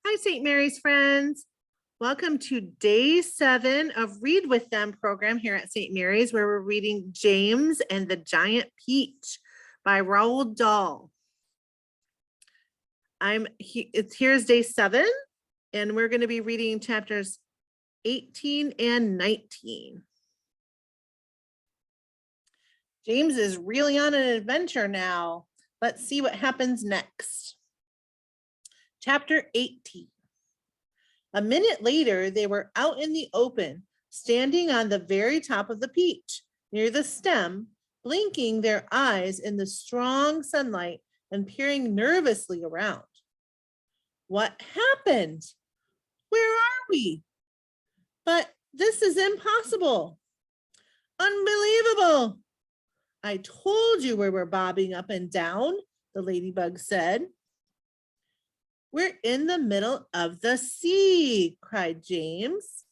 Hi, St. Mary's friends. Welcome to day 7 of Read With Them program here at St. Mary's, where we're reading James and the Giant Peach by Roald Dahl. Here's day 7, and we're going to be reading chapters 18 and 19. James is really on an adventure now. Let's see what happens next. Chapter 18. A minute later, they were out in the open, standing on the very top of the peach, near the stem, blinking their eyes in the strong sunlight and peering nervously around. What happened? Where are we? But this is impossible. Unbelievable. I told you we were bobbing up and down, the ladybug said. We're in the middle of the sea, cried James.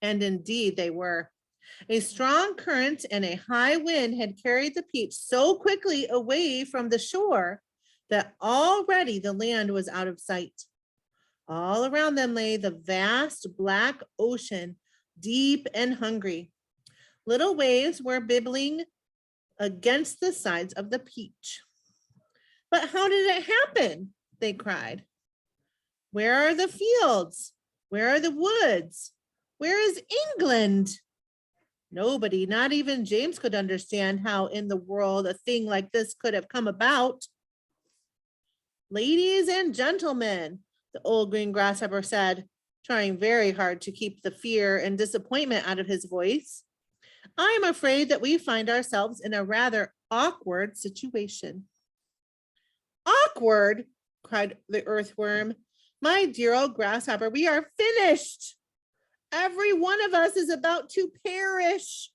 And indeed they were. A strong current and a high wind had carried the peach so quickly away from the shore that already the land was out of sight. All around them lay the vast black ocean, deep and hungry. Little waves were bibbling against the sides of the peach. But how did it happen? They cried. Where are the fields? Where are the woods? Where is England? Nobody, not even James, could understand how in the world a thing like this could have come about. Ladies and gentlemen, the old green grasshopper said, trying very hard to keep the fear and disappointment out of his voice. I'm afraid that we find ourselves in a rather awkward situation. Awkward, cried the earthworm. My dear old grasshopper, we are finished. Every one of us is about to perish.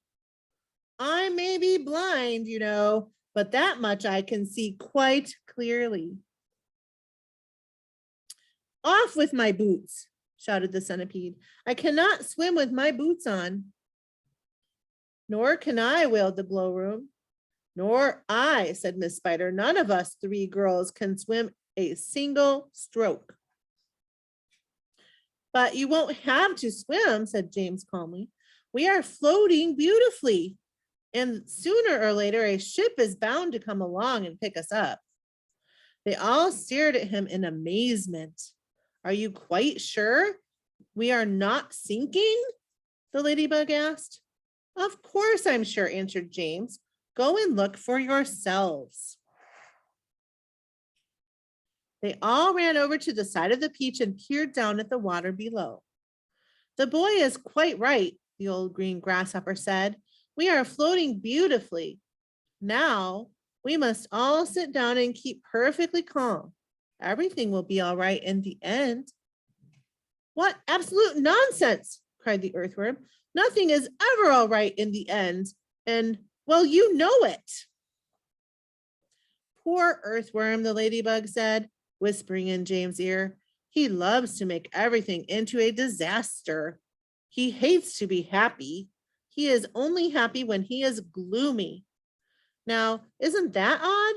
I may be blind, but that much I can see quite clearly. Off with my boots, shouted the centipede. I cannot swim with my boots on. Nor can I, wailed the glowworm. Nor I, said Miss Spider. None of us 3 girls can swim a single stroke. But you won't have to swim, said James calmly. We are floating beautifully, and sooner or later a ship is bound to come along and pick us up. They all stared at him in amazement. Are you quite sure we are not sinking? The ladybug asked. Of course I'm sure, answered James. Go and look for yourselves. They all ran over to the side of the peach and peered down at the water below. The boy is quite right, the old green grasshopper said. We are floating beautifully. Now we must all sit down and keep perfectly calm. Everything will be all right in the end. What absolute nonsense, cried the earthworm. Nothing is ever all right in the end. And, well, you know it. Poor earthworm, the ladybug said, whispering in James' ear. He loves to make everything into a disaster. He hates to be happy. He is only happy when he is gloomy. Now, isn't that odd?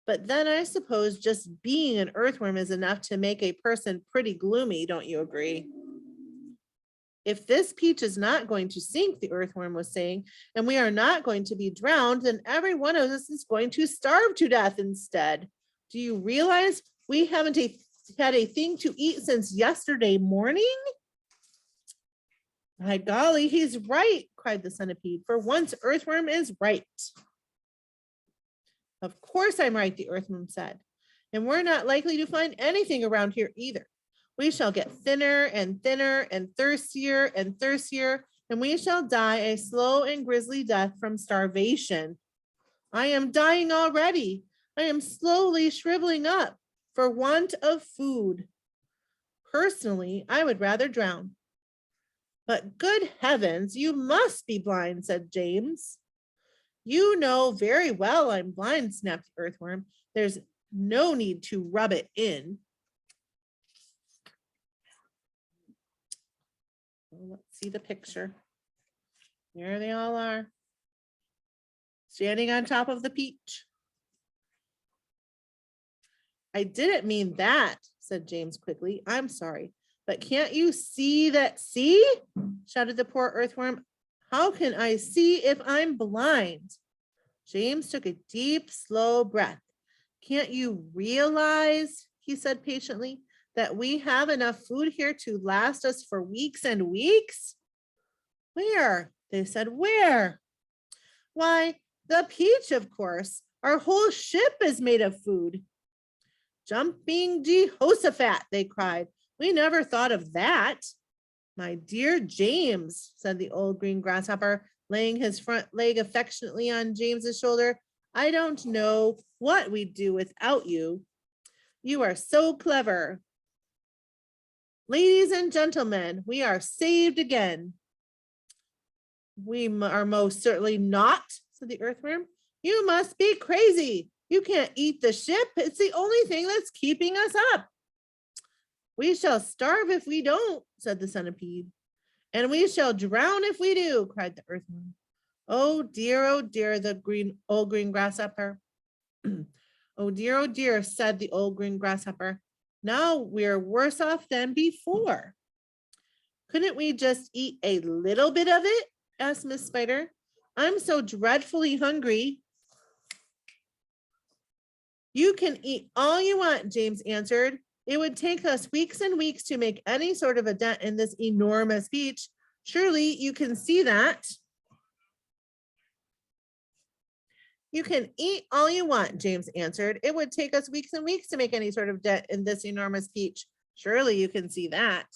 But then I suppose just being an earthworm is enough to make a person pretty gloomy, don't you agree? If this peach is not going to sink, the earthworm was saying, and we are not going to be drowned, then every one of us is going to starve to death instead. Do you realize we haven't had a thing to eat since yesterday morning? My golly, he's right, cried the centipede. For once, earthworm is right. Of course I'm right, the earthworm said. And we're not likely to find anything around here either. We shall get thinner and thinner and thirstier, and we shall die a slow and grisly death from starvation. I am dying already. I am slowly shriveling up for want of food. Personally, I would rather drown. But good heavens, you must be blind, said James. You know very well I'm blind, snapped the earthworm. There's no need to rub it in. Let's see the picture. Here they all are, standing on top of the peach. I didn't mean that, said James quickly. I'm sorry, but can't you see that? See? Shouted the poor earthworm. How can I see if I'm blind? James took a deep, slow breath. Can't you realize, he said patiently, that we have enough food here to last us for weeks and weeks? Where? They said, where? Why, the peach, of course. Our whole ship is made of food. Jumping Jehoshaphat, they cried. We never thought of that. My dear James, said the old green grasshopper, laying his front leg affectionately on James's shoulder. I don't know what we'd do without you. You are so clever. Ladies and gentlemen, we are saved again. We are most certainly not, said the earthworm. You must be crazy. You can't eat the ship. It's the only thing that's keeping us up. We shall starve if we don't, said the centipede. And we shall drown if we do, cried the earthworm. Oh dear, the old green grasshopper. Oh dear, said the old green grasshopper. Now we're worse off than before. Couldn't we just eat a little bit of it? Asked Miss Spider. I'm so dreadfully hungry. You can eat all you want, James answered. It would take us weeks and weeks to make any sort of a dent in this enormous peach. Surely you can see that. You can eat all you want, James answered. It would take us weeks and weeks to make any sort of dent in this enormous peach. Surely you can see that.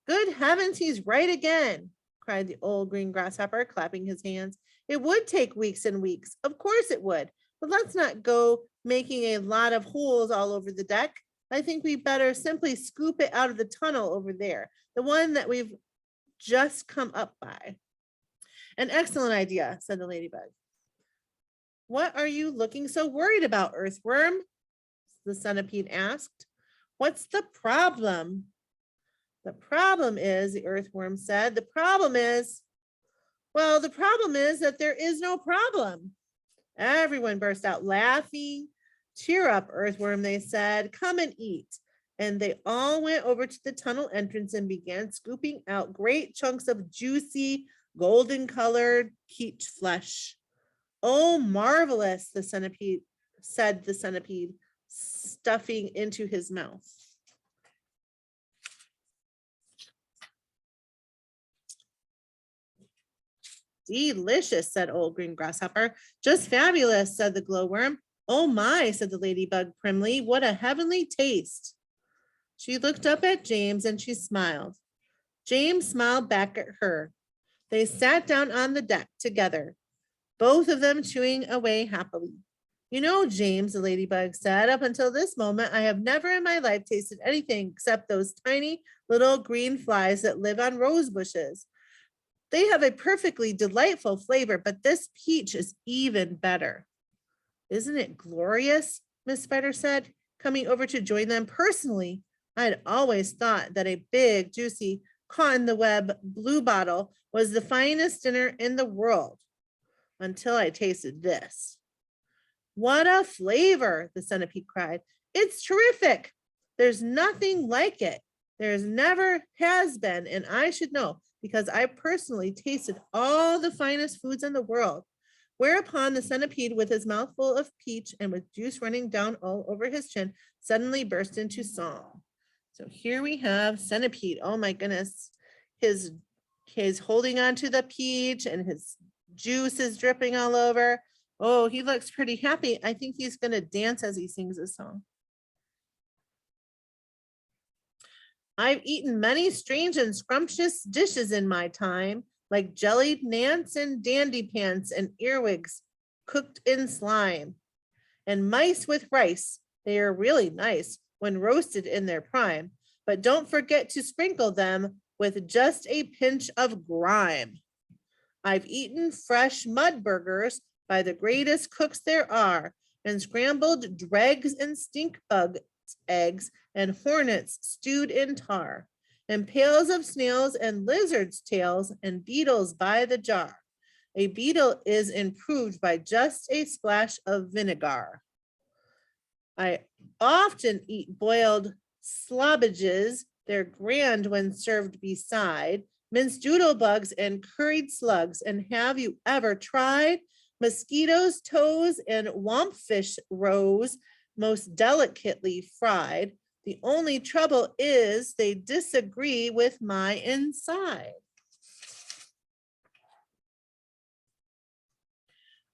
Good heavens, he's right again, cried the old green grasshopper, clapping his hands. It would take weeks and weeks. Of course it would. But let's not go making a lot of holes all over the deck. I think we better simply scoop it out of the tunnel over there, the one that we've just come up by. An excellent idea, said the ladybug. What are you looking so worried about, earthworm? The centipede asked. What's the problem? The problem is, the earthworm said, the problem is that there is no problem. Everyone burst out laughing. Cheer up, earthworm, they said. Come and eat. And they all went over to the tunnel entrance and began scooping out great chunks of juicy, golden-colored peach flesh. Oh, marvelous, said the centipede, stuffing into his mouth. Delicious, said old green grasshopper. Just fabulous, said the glowworm. Oh my, said the ladybug primly, what a heavenly taste. She looked up at James and she smiled. James smiled back at her. They sat down on the deck together, both of them chewing away happily. You know, James, the ladybug said, up until this moment, I have never in my life tasted anything except those tiny little green flies that live on rose bushes. They have a perfectly delightful flavor, but this peach is even better. Isn't it glorious? Miss Spider said, coming over to join them. Personally, I had always thought that a big, juicy, caught-in-the-web bluebottle was the finest dinner in the world, until I tasted this. What a flavor, the centipede cried. It's terrific. There's nothing like it. There's never has been, and I should know, because I personally tasted all the finest foods in the world. Whereupon the centipede, with his mouth full of peach and with juice running down all over his chin, suddenly burst into song. So here we have Centipede. Oh my goodness. His holding on to the peach and his juice is dripping all over. Oh, he looks pretty happy. I think he's going to dance as he sings this song. I've eaten many strange and scrumptious dishes in my time, like jellied gnats and dandy pants and earwigs cooked in slime, and mice with rice. They are really nice when roasted in their prime, but don't forget to sprinkle them with just a pinch of grime. I've eaten fresh mud burgers by the greatest cooks there are, and scrambled dregs and stink bug eggs and hornets stewed in tar. and pails of snails and lizards' tails and beetles by the jar. A beetle is improved by just a splash of vinegar. I often eat boiled slobbages. They're grand when served beside minced doodle bugs and curried slugs. And have you ever tried mosquitoes' toes and wampfish roes, most delicately fried? The only trouble is they disagree with my inside.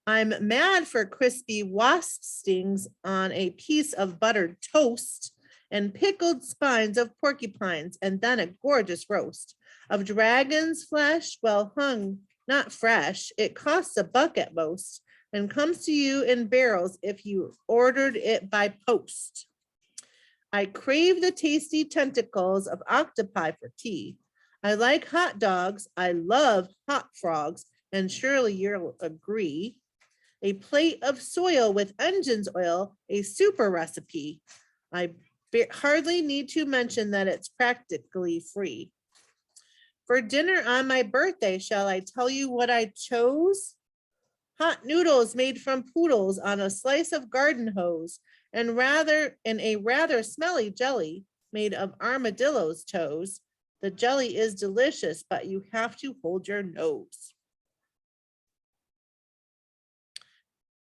I'm mad for crispy wasp stings on a piece of buttered toast and pickled spines of porcupines, and then a gorgeous roast of dragon's flesh, well hung, not fresh. It costs $1 at most and comes to you in barrels if you ordered it by post. I crave the tasty tentacles of octopi for tea. I like hot dogs. I love hot frogs, and surely you'll agree. A plate of soil with engine's oil, a super recipe. I hardly need to mention that it's practically free. For dinner on my birthday, shall I tell you what I chose? Hot noodles made from poodles on a slice of garden hose, and a rather smelly jelly made of armadillo's toes. The jelly is delicious, but you have to hold your nose.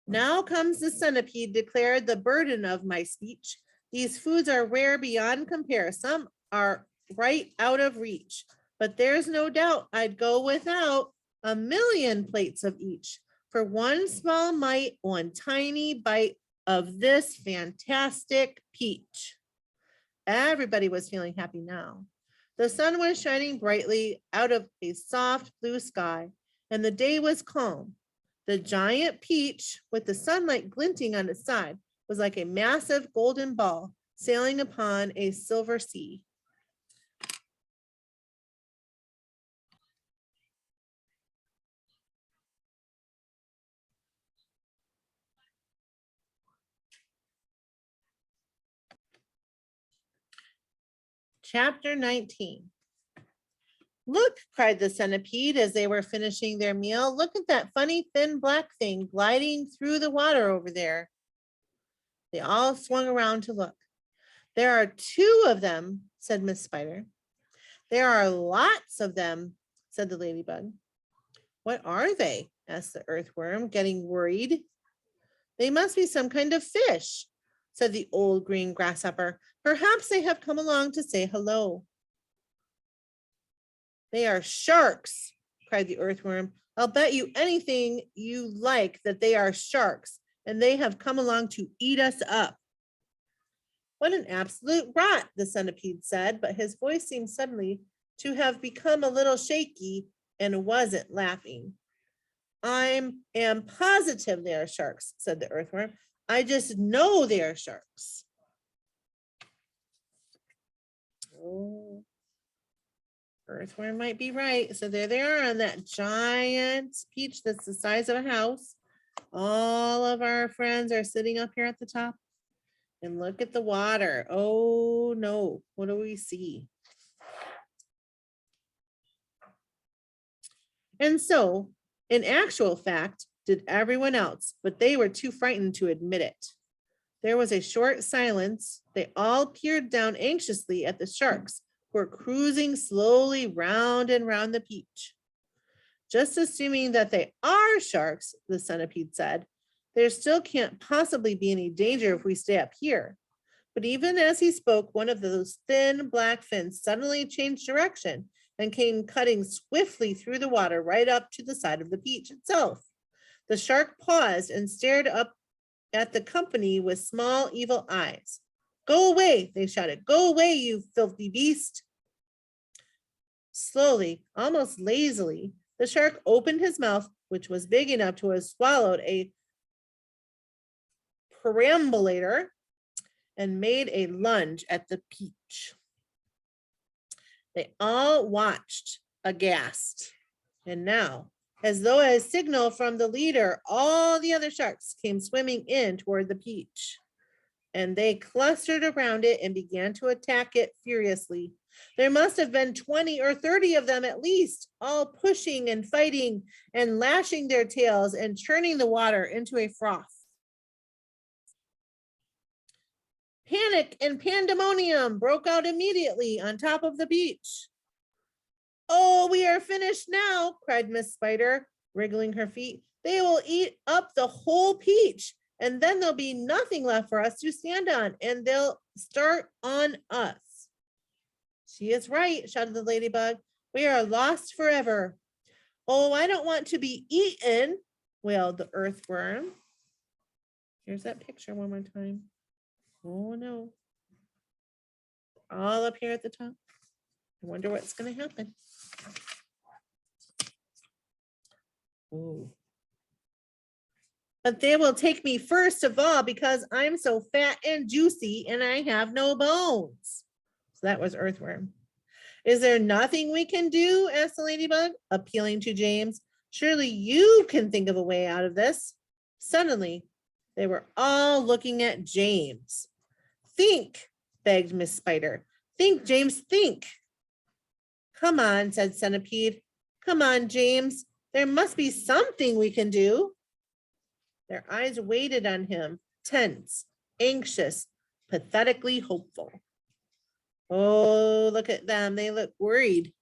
Now comes the centipede, declared the burden of my speech. These foods are rare beyond compare. Some are right out of reach, but there's no doubt I'd go without 1,000,000 plates of each for one small mite, one tiny bite of this fantastic peach. Everybody was feeling happy now. The sun was shining brightly out of a soft blue sky, and the day was calm. The giant peach, with the sunlight glinting on its side, was like a massive golden ball sailing upon a silver sea. Chapter 19. Look, cried the centipede as they were finishing their meal. Look at that funny thin black thing gliding through the water over there. They all swung around to look. There are 2 of them, said Miss Spider. There are lots of them, said the ladybug. What are they? Asked the earthworm, getting worried. They must be some kind of fish, said the old green grasshopper. Perhaps they have come along to say hello. They are sharks, cried the earthworm. I'll bet you anything you like that they are sharks, and they have come along to eat us up. What an absolute rot, the centipede said, but his voice seemed suddenly to have become a little shaky and wasn't laughing. I am positive they are sharks, said the earthworm. I just know they are sharks. Oh, earthworm might be right. So there they are on that giant peach that's the size of a house. All of our friends are sitting up here at the top. And look at the water. Oh no, what do we see? And so, in actual fact, did everyone else, but they were too frightened to admit it. There was a short silence. They all peered down anxiously at the sharks who were cruising slowly round and round the peach. Just assuming that they are sharks, the centipede said, there still can't possibly be any danger if we stay up here. But even as he spoke, one of those thin black fins suddenly changed direction and came cutting swiftly through the water right up to the side of the peach itself. The shark paused and stared up at the company with small evil eyes. Go away, they shouted. Go away, you filthy beast. Slowly, almost lazily, the shark opened his mouth, which was big enough to have swallowed a perambulator, and made a lunge at the peach. They all watched aghast. And now, as though a signal from the leader, all the other sharks came swimming in toward the peach. And they clustered around it and began to attack it furiously. There must have been 20 or 30 of them at least, all pushing and fighting and lashing their tails and churning the water into a froth. Panic and pandemonium broke out immediately on top of the beach. Oh, we are finished now, cried Miss Spider, wriggling her feet. They will eat up the whole peach, and then there'll be nothing left for us to stand on, and they'll start on us. She is right, shouted the ladybug. We are lost forever. Oh, I don't want to be eaten, wailed the earthworm. Here's that picture one more time. Oh no. All up here at the top. I wonder what's going to happen. Ooh. But they will take me first of all because I'm so fat and juicy and I have no bones. So that was earthworm. Is there nothing we can do? Asked the ladybug, appealing to James. Surely you can think of a way out of this. Suddenly, they were all looking at James. Think, begged Miss Spider. Think, James, think. Come on, said Centipede. Come on, James. There must be something we can do. Their eyes waited on him, tense, anxious, pathetically hopeful. Oh, look at them. They look worried.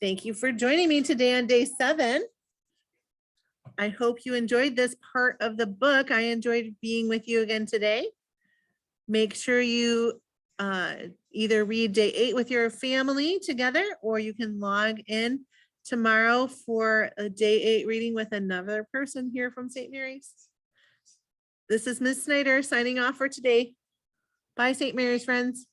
Thank you for joining me today on day 7. I hope you enjoyed this part of the book. I enjoyed being with you again today. Make sure you either read day 8 with your family together, or you can log in tomorrow for a day 8 reading with another person here from St. Mary's. This is Ms. Snyder signing off for today. Bye, St. Mary's friends.